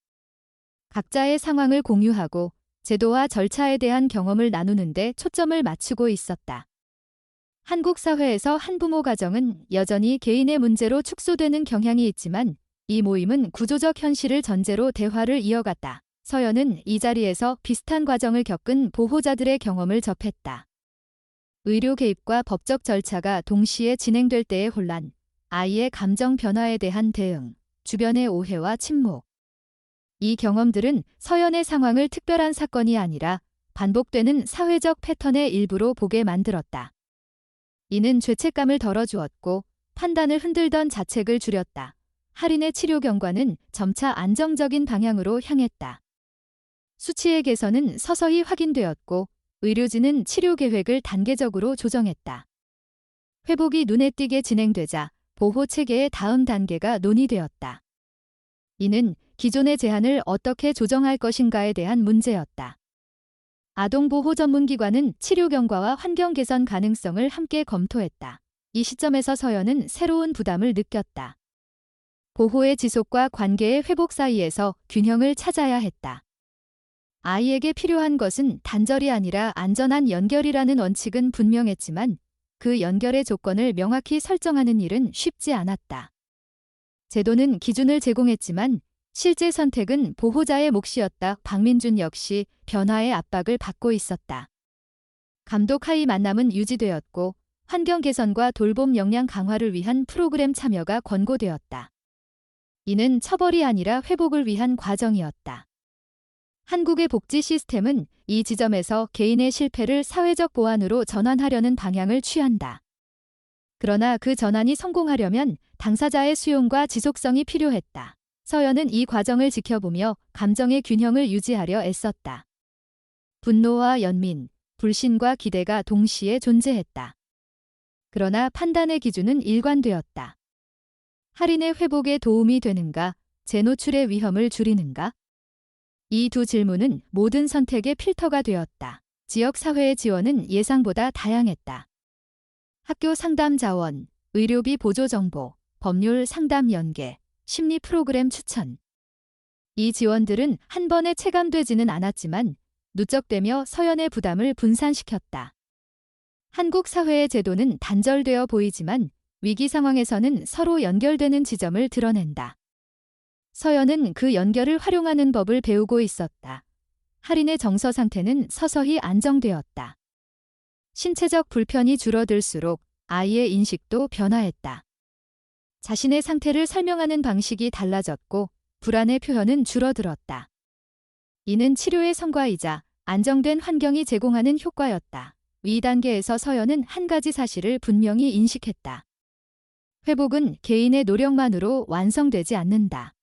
각자의 상황을 공유하고 제도와 절차에 대한 경험을 나누는 데 초점을 맞추고 있었다. 한국 사회에서 한부모 가정은 여전히 개인의 문제로 축소되는 경향이 있지만 이 모임은 구조적 현실을 전제로 대화를 이어갔다. 서연은 이 자리에서 비슷한 과정을 겪은 보호자들의 경험을 접했다. 의료 개입과 법적 절차가 동시에 진행될 때의 혼란, 아이의 감정 변화에 대한 대응, 주변의 오해와 침묵. 이 경험들은 서연의 상황을 특별한 사건이 아니라 반복되는 사회적 패턴의 일부로 보게 만들었다. 이는 죄책감을 덜어주었고 판단을 흔들던 자책을 줄였다. 할인의 치료 경과는 점차 안정적인 방향으로 향했다. 수치의 개선은 서서히 확인되었고 의료진은 치료 계획을 단계적으로 조정했다. 회복이 눈에 띄게 진행되자 보호 체계의 다음 단계가 논의되었다. 이는 기존의 제한을 어떻게 조정할 것인가에 대한 문제였다. 아동보호 전문기관은 치료 경과와 환경 개선 가능성을 함께 검토했다. 이 시점에서 서연은 새로운 부담을 느꼈다. 보호의 지속과 관계의 회복 사이에서 균형을 찾아야 했다. 아이에게 필요한 것은 단절이 아니라 안전한 연결이라는 원칙은 분명했지만 그 연결의 조건을 명확히 설정하는 일은 쉽지 않았다. 제도는 기준을 제공했지만 실제 선택은 보호자의 몫이었다. 박민준 역시 변화의 압박을 받고 있었다. 감독 하의 만남은 유지되었고 환경 개선과 돌봄 역량 강화를 위한 프로그램 참여가 권고되었다. 이는 처벌이 아니라 회복을 위한 과정이었다. 한국의 복지 시스템은 이 지점에서 개인의 실패를 사회적 보완으로 전환하려는 방향을 취한다. 그러나 그 전환이 성공하려면 당사자의 수용과 지속성이 필요했다. 서연은 이 과정을 지켜보며 감정의 균형을 유지하려 애썼다. 분노와 연민, 불신과 기대가 동시에 존재했다. 그러나 판단의 기준은 일관되었다. 할인의 회복에 도움이 되는가, 재노출의 위험을 줄이는가? 이 두 질문은 모든 선택의 필터가 되었다. 지역사회의 지원은 예상보다 다양했다. 학교 상담 자원, 의료비 보조 정보, 법률 상담 연계, 심리 프로그램 추천. 이 지원들은 한 번에 체감되지는 않았지만 누적되며 서연의 부담을 분산시켰다. 한국 사회의 제도는 단절되어 보이지만 위기 상황에서는 서로 연결되는 지점을 드러낸다. 서연은 그 연결을 활용하는 법을 배우고 있었다. 할인의 정서 상태는 서서히 안정되었다. 신체적 불편이 줄어들수록 아이의 인식도 변화했다. 자신의 상태를 설명하는 방식이 달라졌고 불안의 표현은 줄어들었다. 이는 치료의 성과이자 안정된 환경이 제공하는 효과였다. 위 단계에서 서연은 한 가지 사실을 분명히 인식했다. 회복은 개인의 노력만으로 완성되지 않는다.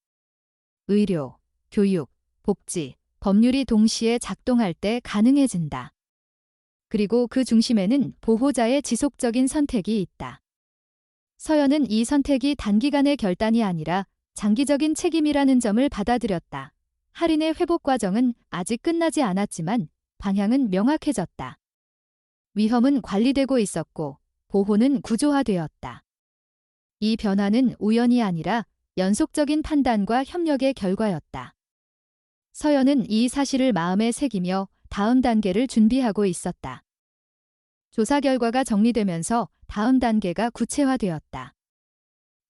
의료, 교육, 복지, 법률이 동시에 작동할 때 가능해진다. 그리고 그 중심에는 보호자의 지속적인 선택이 있다. 서연은 이 선택이 단기간의 결단이 아니라 장기적인 책임이라는 점을 받아들였다. 할인의 회복 과정은 아직 끝나지 않았지만 방향은 명확해졌다. 위험은 관리되고 있었고 보호는 구조화되었다. 이 변화는 우연이 아니라 연속적인 판단과 협력의 결과였다. 서연은 이 사실을 마음에 새기며 다음 단계를 준비하고 있었다. 조사 결과가 정리되면서 다음 단계가 구체화되었다.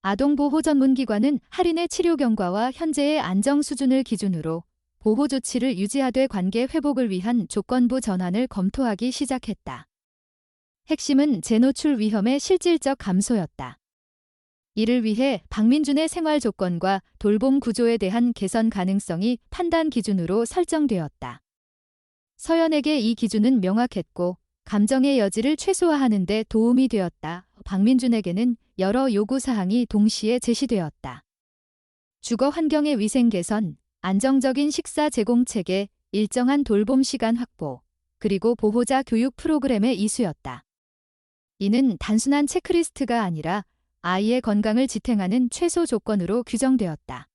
아동보호 전문기관은 할인의 치료 경과와 현재의 안정 수준을 기준으로 보호 조치를 유지하되 관계 회복을 위한 조건부 전환을 검토하기 시작했다. 핵심은 재노출 위험의 실질적 감소였다. 이를 위해 박민준의 생활 조건과 돌봄 구조에 대한 개선 가능성이 판단 기준으로 설정되었다. 서연에게 이 기준은 명확했고 감정의 여지를 최소화하는 데 도움이 되었다. 박민준에게는 여러 요구사항이 동시에 제시되었다. 주거 환경의 위생 개선, 안정적인 식사 제공 체계, 일정한 돌봄 시간 확보, 그리고 보호자 교육 프로그램의 이수였다. 이는 단순한 체크리스트가 아니라 아이의 건강을 지탱하는 최소 조건으로 규정되었다.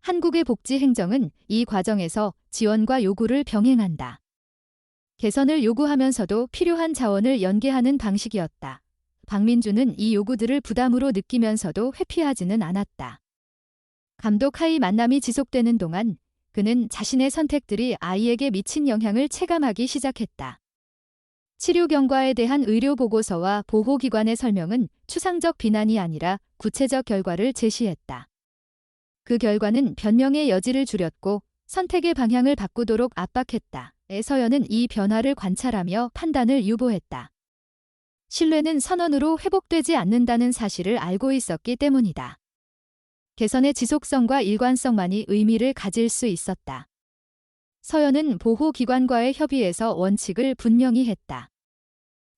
한국의 복지 행정은 이 과정에서 지원과 요구를 병행한다. 개선을 요구하면서도 필요한 자원을 연계하는 방식이었다. 박민준은 이 요구들을 부담으로 느끼면서도 회피하지는 않았다. 감독 하의 만남이 지속되는 동안 그는 자신의 선택들이 아이에게 미친 영향을 체감하기 시작했다. 치료 경과에 대한 의료 보고서와 보호기관의 설명은 추상적 비난이 아니라 구체적 결과를 제시했다. 그 결과는 변명의 여지를 줄였고 선택의 방향을 바꾸도록 압박했다. 서연은 이 변화를 관찰하며 판단을 유보했다. 신뢰는 선언으로 회복되지 않는다는 사실을 알고 있었기 때문이다. 개선의 지속성과 일관성만이 의미를 가질 수 있었다. 서연은 보호기관과의 협의에서 원칙을 분명히 했다.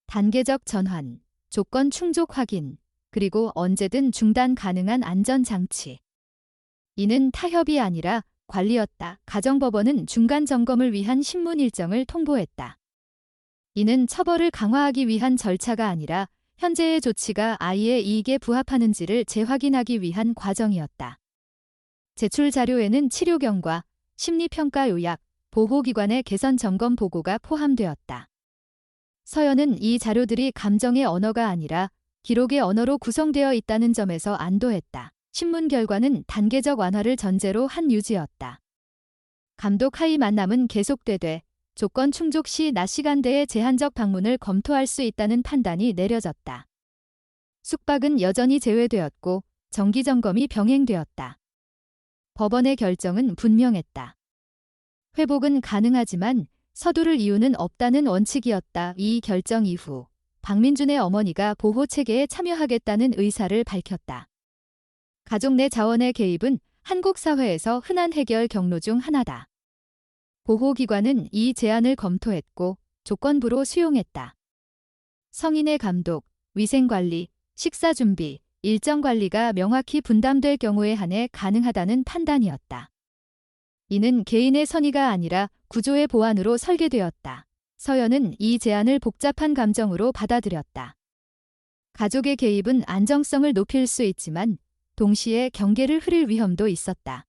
단계적 전환, 조건 충족 확인, 그리고 언제든 중단 가능한 안전장치. 이는 타협이 아니라 관리였다. 가정법원은 중간 점검을 위한 신문 일정을 통보했다. 이는 처벌을 강화하기 위한 절차가 아니라 현재의 조치가 아이의 이익에 부합하는지를 재확인하기 위한 과정이었다. 제출 자료에는 치료 경과, 심리평가 요약, 보호기관의 개선 점검 보고가 포함되었다. 서연은 이 자료들이 감정의 언어가 아니라 기록의 언어로 구성되어 있다는 점에서 안도했다. 신문 결과는 단계적 완화를 전제로 한 유지였다. 감독 하이 만남은 계속되되 조건 충족 시 낮 시간대의 제한적 방문을 검토할 수 있다는 판단이 내려졌다. 숙박은 여전히 제외되었고 정기 점검이 병행되었다. 법원의 결정은 분명했다. 회복은 가능하지만 서두를 이유는 없다는 원칙이었다. 이 결정 이후 박민준의 어머니가 보호 체계에 참여하겠다는 의사를 밝혔다. 가족 내 자원의 개입은 한국 사회에서 흔한 해결 경로 중 하나다. 보호기관은 이 제안을 검토했고 조건부로 수용했다. 성인의 감독, 위생관리, 식사준비, 일정관리가 명확히 분담될 경우에 한해 가능하다는 판단이었다. 이는 개인의 선의가 아니라 구조의 보완으로 설계되었다. 서연은 이 제안을 복잡한 감정으로 받아들였다. 가족의 개입은 안정성을 높일 수 있지만 동시에 경계를 흐릴 위험도 있었다.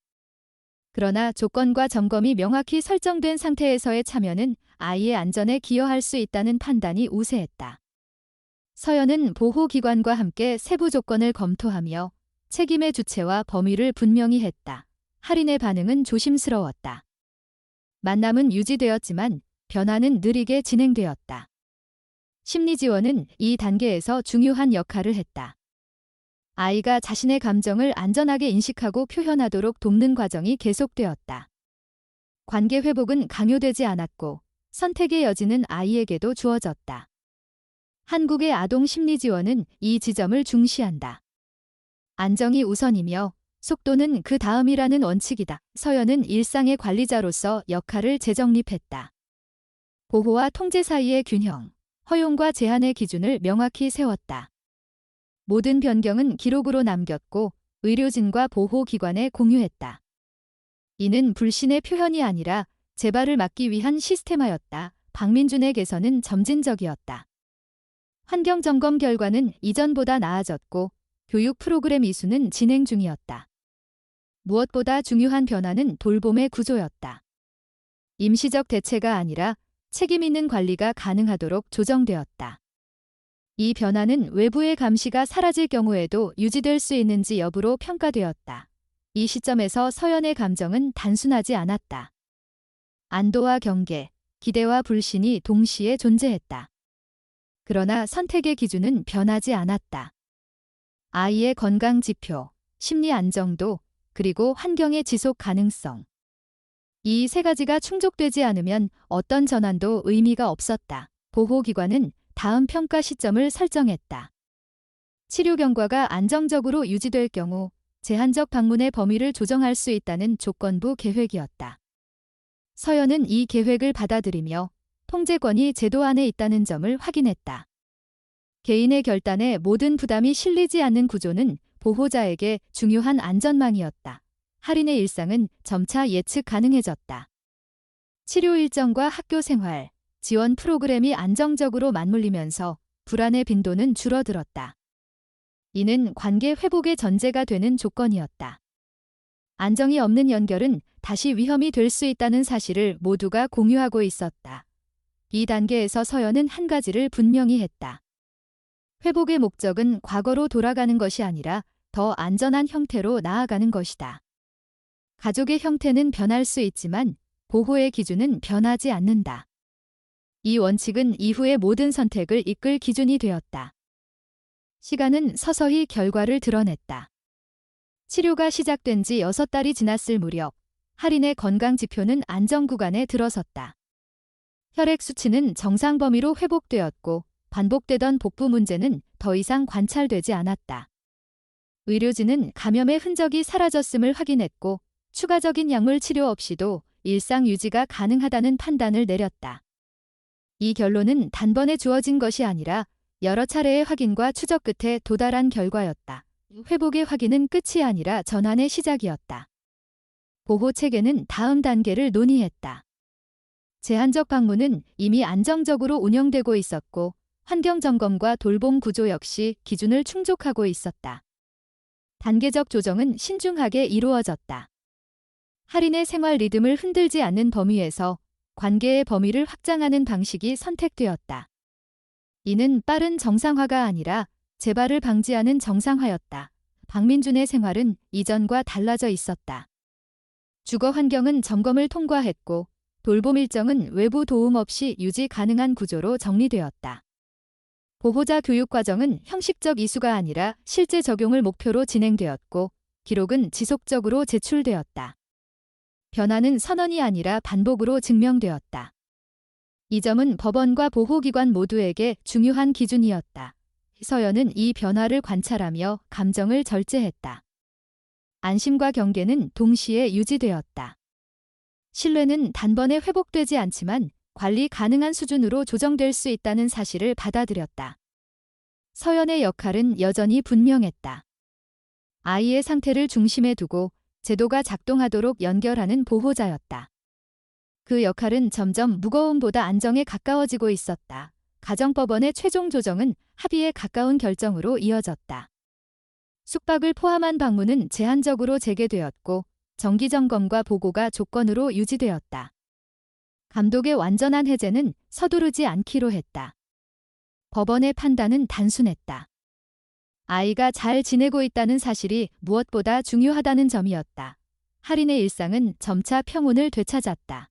그러나 조건과 점검이 명확히 설정된 상태에서의 참여는 아이의 안전에 기여할 수 있다는 판단이 우세했다. 서연은 보호기관과 함께 세부 조건을 검토하며 책임의 주체와 범위를 분명히 했다. 할인의 반응은 조심스러웠다. 만남은 유지되었지만 변화는 느리게 진행되었다. 심리지원은 이 단계에서 중요한 역할을 했다. 아이가 자신의 감정을 안전하게 인식하고 표현하도록 돕는 과정이 계속되었다. 관계 회복은 강요되지 않았고 선택의 여지는 아이에게도 주어졌다. 한국의 아동 심리지원은 이 지점을 중시한다. 안정이 우선이며 속도는 그 다음이라는 원칙이다. 서연은 일상의 관리자로서 역할을 재정립했다. 보호와 통제 사이의 균형, 허용과 제한의 기준을 명확히 세웠다. 모든 변경은 기록으로 남겼고 의료진과 보호기관에 공유했다. 이는 불신의 표현이 아니라 재발을 막기 위한 시스템화였다. 박민준의 개선은 점진적이었다. 환경점검 결과는 이전보다 나아졌고 교육 프로그램 이수는 진행 중이었다. 무엇보다 중요한 변화는 돌봄의 구조였다. 임시적 대체가 아니라 책임 있는 관리가 가능하도록 조정되었다. 이 변화는 외부의 감시가 사라질 경우에도 유지될 수 있는지 여부로 평가되었다. 이 시점에서 서연의 감정은 단순하지 않았다. 안도와 경계, 기대와 불신이 동시에 존재했다. 그러나 선택의 기준은 변하지 않았다. 아이의 건강 지표, 심리 안정도, 그리고 환경의 지속 가능성. 이 세 가지가 충족되지 않으면 어떤 전환도 의미가 없었다. 보호기관은 다음 평가 시점을 설정했다. 치료 경과가 안정적으로 유지될 경우 제한적 방문의 범위를 조정할 수 있다는 조건부 계획이었다. 서연은 이 계획을 받아들이며 통제권이 제도 안에 있다는 점을 확인했다. 개인의 결단에 모든 부담이 실리지 않는 구조는 보호자에게 중요한 안전망이었다. 할인의 일상은 점차 예측 가능해졌다. 치료 일정과 학교 생활, 지원 프로그램이 안정적으로 맞물리면서 불안의 빈도는 줄어들었다. 이는 관계 회복의 전제가 되는 조건이었다. 안정이 없는 연결은 다시 위험이 될 수 있다는 사실을 모두가 공유하고 있었다. 이 단계에서 서연은 한 가지를 분명히 했다. 회복의 목적은 과거로 돌아가는 것이 아니라 더 안전한 형태로 나아가는 것이다. 가족의 형태는 변할 수 있지만 보호의 기준은 변하지 않는다. 이 원칙은 이후의 모든 선택을 이끌 기준이 되었다. 시간은 서서히 결과를 드러냈다. 치료가 시작된 지 6달이 지났을 무렵 할인의 건강 지표는 안정 구간에 들어섰다. 혈액 수치는 정상 범위로 회복되었고 반복되던 복부 문제는 더 이상 관찰되지 않았다. 의료진은 감염의 흔적이 사라졌음을 확인했고 추가적인 약물 치료 없이도 일상 유지가 가능하다는 판단을 내렸다. 이 결론은 단번에 주어진 것이 아니라 여러 차례의 확인과 추적 끝에 도달한 결과였다. 회복의 확인은 끝이 아니라 전환의 시작이었다. 보호 체계는 다음 단계를 논의했다. 제한적 방문은 이미 안정적으로 운영되고 있었고 환경 점검과 돌봄 구조 역시 기준을 충족하고 있었다. 단계적 조정은 신중하게 이루어졌다. 할인의 생활 리듬을 흔들지 않는 범위에서 관계의 범위를 확장하는 방식이 선택되었다. 이는 빠른 정상화가 아니라 재발을 방지하는 정상화였다. 박민준의 생활은 이전과 달라져 있었다. 주거 환경은 점검을 통과했고 돌봄 일정은 외부 도움 없이 유지 가능한 구조로 정리되었다. 보호자 교육 과정은 형식적 이수가 아니라 실제 적용을 목표로 진행되었고 기록은 지속적으로 제출되었다. 변화는 선언이 아니라 반복으로 증명되었다. 이 점은 법원과 보호기관 모두에게 중요한 기준이었다. 서연은 이 변화를 관찰하며 감정을 절제했다. 안심과 경계는 동시에 유지되었다. 신뢰는 단번에 회복되지 않지만 관리 가능한 수준으로 조정될 수 있다는 사실을 받아들였다. 서연의 역할은 여전히 분명했다. 아이의 상태를 중심에 두고 제도가 작동하도록 연결하는 보호자였다. 그 역할은 점점 무거움보다 안정에 가까워지고 있었다. 가정법원의 최종 조정은 합의에 가까운 결정으로 이어졌다. 숙박을 포함한 방문은 제한적으로 재개되었고 정기점검과 보고가 조건으로 유지되었다. 감독의 완전한 해제는 서두르지 않기로 했다. 법원의 판단은 단순했다. 아이가 잘 지내고 있다는 사실이 무엇보다 중요하다는 점이었다. 할인의 일상은 점차 평온을 되찾았다.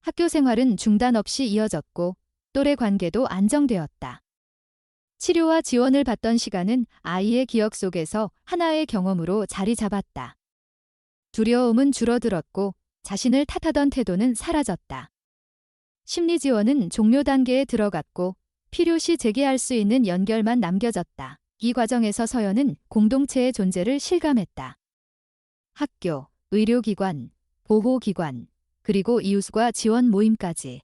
학교 생활은 중단 없이 이어졌고 또래 관계도 안정되었다. 치료와 지원을 받던 시간은 아이의 기억 속에서 하나의 경험으로 자리 잡았다. 두려움은 줄어들었고 자신을 탓하던 태도는 사라졌다. 심리 지원은 종료 단계에 들어갔고 필요시 재개할 수 있는 연결만 남겨졌다. 이 과정에서 서연은 공동체의 존재를 실감했다. 학교, 의료기관, 보호기관, 그리고 이웃과 지원 모임까지.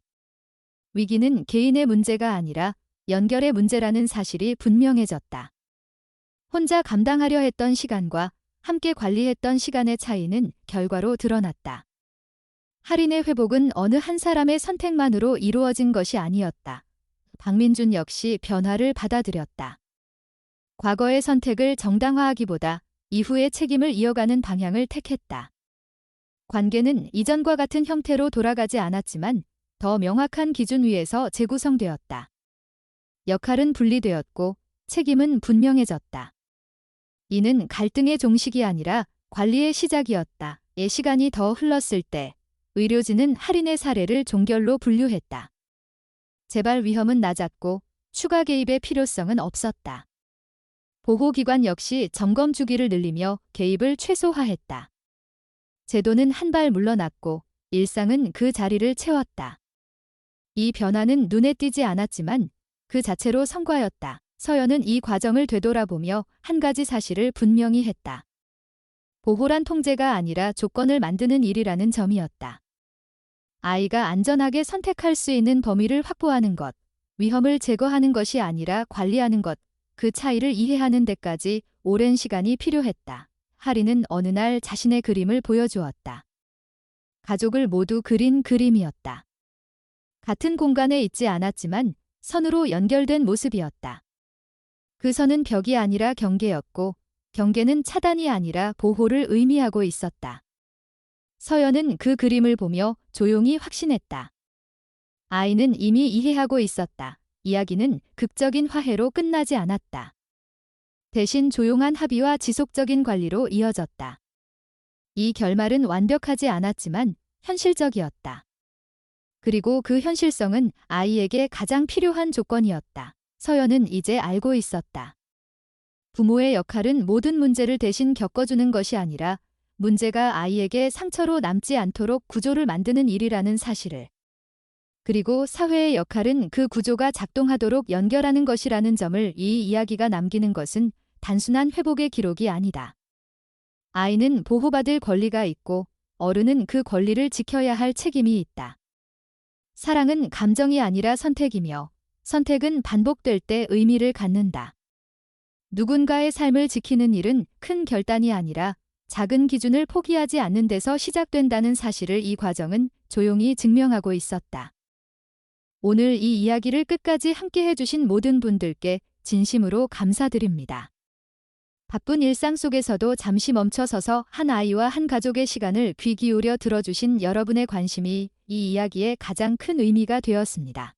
위기는 개인의 문제가 아니라 연결의 문제라는 사실이 분명해졌다. 혼자 감당하려 했던 시간과 함께 관리했던 시간의 차이는 결과로 드러났다. 할인의 회복은 어느 한 사람의 선택만으로 이루어진 것이 아니었다. 박민준 역시 변화를 받아들였다. 과거의 선택을 정당화하기보다 이후의 책임을 이어가는 방향을 택했다. 관계는 이전과 같은 형태로 돌아가지 않았지만 더 명확한 기준 위에서 재구성되었다. 역할은 분리되었고 책임은 분명해졌다. 이는 갈등의 종식이 아니라 관리의 시작이었다. 의 시간이 더 흘렀을 때 의료진은 할인의 사례를 종결로 분류했다. 재발 위험은 낮았고 추가 개입의 필요성은 없었다. 보호기관 역시 점검 주기를 늘리며 개입을 최소화했다. 제도는 한 발 물러났고 일상은 그 자리를 채웠다. 이 변화는 눈에 띄지 않았지만 그 자체로 성과였다. 서연은 이 과정을 되돌아보며 한 가지 사실을 분명히 했다. 보호란 통제가 아니라 조건을 만드는 일이라는 점이었다. 아이가 안전하게 선택할 수 있는 범위를 확보하는 것, 위험을 제거하는 것이 아니라 관리하는 것, 그 차이를 이해하는 데까지 오랜 시간이 필요했다. 할인은 어느 날 자신의 그림을 보여주었다. 가족을 모두 그린 그림이었다. 같은 공간에 있지 않았지만 선으로 연결된 모습이었다. 그 선은 벽이 아니라 경계였고 경계는 차단이 아니라 보호를 의미하고 있었다. 서연은 그 그림을 보며 조용히 확신했다. 아이는 이미 이해하고 있었다. 이야기는 극적인 화해로 끝나지 않았다. 대신 조용한 합의와 지속적인 관리로 이어졌다. 이 결말은 완벽하지 않았지만 현실적이었다. 그리고 그 현실성은 아이에게 가장 필요한 조건이었다. 서연은 이제 알고 있었다. 부모의 역할은 모든 문제를 대신 겪어주는 것이 아니라 문제가 아이에게 상처로 남지 않도록 구조를 만드는 일이라는 사실을. 그리고 사회의 역할은 그 구조가 작동하도록 연결하는 것이라는 점을 이 이야기가 남기는 것은 단순한 회복의 기록이 아니다. 아이는 보호받을 권리가 있고 어른은 그 권리를 지켜야 할 책임이 있다. 사랑은 감정이 아니라 선택이며 선택은 반복될 때 의미를 갖는다. 누군가의 삶을 지키는 일은 큰 결단이 아니라 작은 기준을 포기하지 않는 데서 시작된다는 사실을 이 과정은 조용히 증명하고 있었다. 오늘 이 이야기를 끝까지 함께 해주신 모든 분들께 진심으로 감사드립니다. 바쁜 일상 속에서도 잠시 멈춰서서 한 아이와 한 가족의 시간을 귀 기울여 들어주신 여러분의 관심이 이 이야기의 가장 큰 의미가 되었습니다.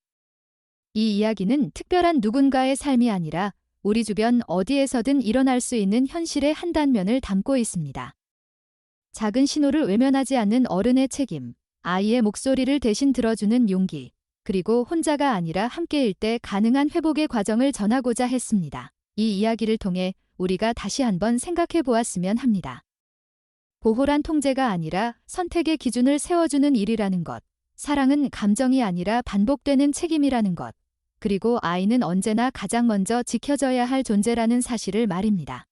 이 이야기는 특별한 누군가의 삶이 아니라 우리 주변 어디에서든 일어날 수 있는 현실의 한 단면을 담고 있습니다. 작은 신호를 외면하지 않는 어른의 책임, 아이의 목소리를 대신 들어주는 용기, 그리고 혼자가 아니라 함께일 때 가능한 회복의 과정을 전하고자 했습니다. 이 이야기를 통해 우리가 다시 한번 생각해 보았으면 합니다. 보호란 통제가 아니라 선택의 기준을 세워주는 일이라는 것, 사랑은 감정이 아니라 반복되는 책임이라는 것, 그리고 아이는 언제나 가장 먼저 지켜져야 할 존재라는 사실을 말입니다.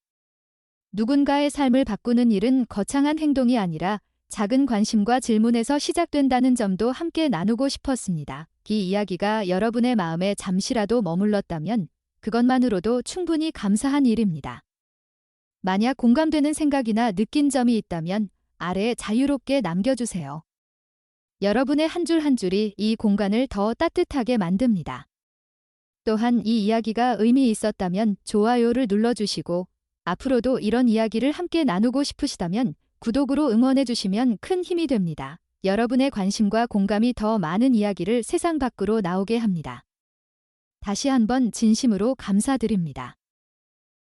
누군가의 삶을 바꾸는 일은 거창한 행동이 아니라 작은 관심과 질문에서 시작된다는 점도 함께 나누고 싶었습니다. 이 이야기가 여러분의 마음에 잠시라도 머물렀다면 그것만으로도 충분히 감사한 일입니다. 만약 공감되는 생각이나 느낀 점이 있다면 아래에 자유롭게 남겨주세요. 여러분의 한 줄 한 줄이 이 공간을 더 따뜻하게 만듭니다. 또한 이 이야기가 의미 있었다면 좋아요를 눌러주시고 앞으로도 이런 이야기를 함께 나누고 싶으시다면 구독으로 응원해주시면 큰 힘이 됩니다. 여러분의 관심과 공감이 더 많은 이야기를 세상 밖으로 나오게 합니다. 다시 한번 진심으로 감사드립니다.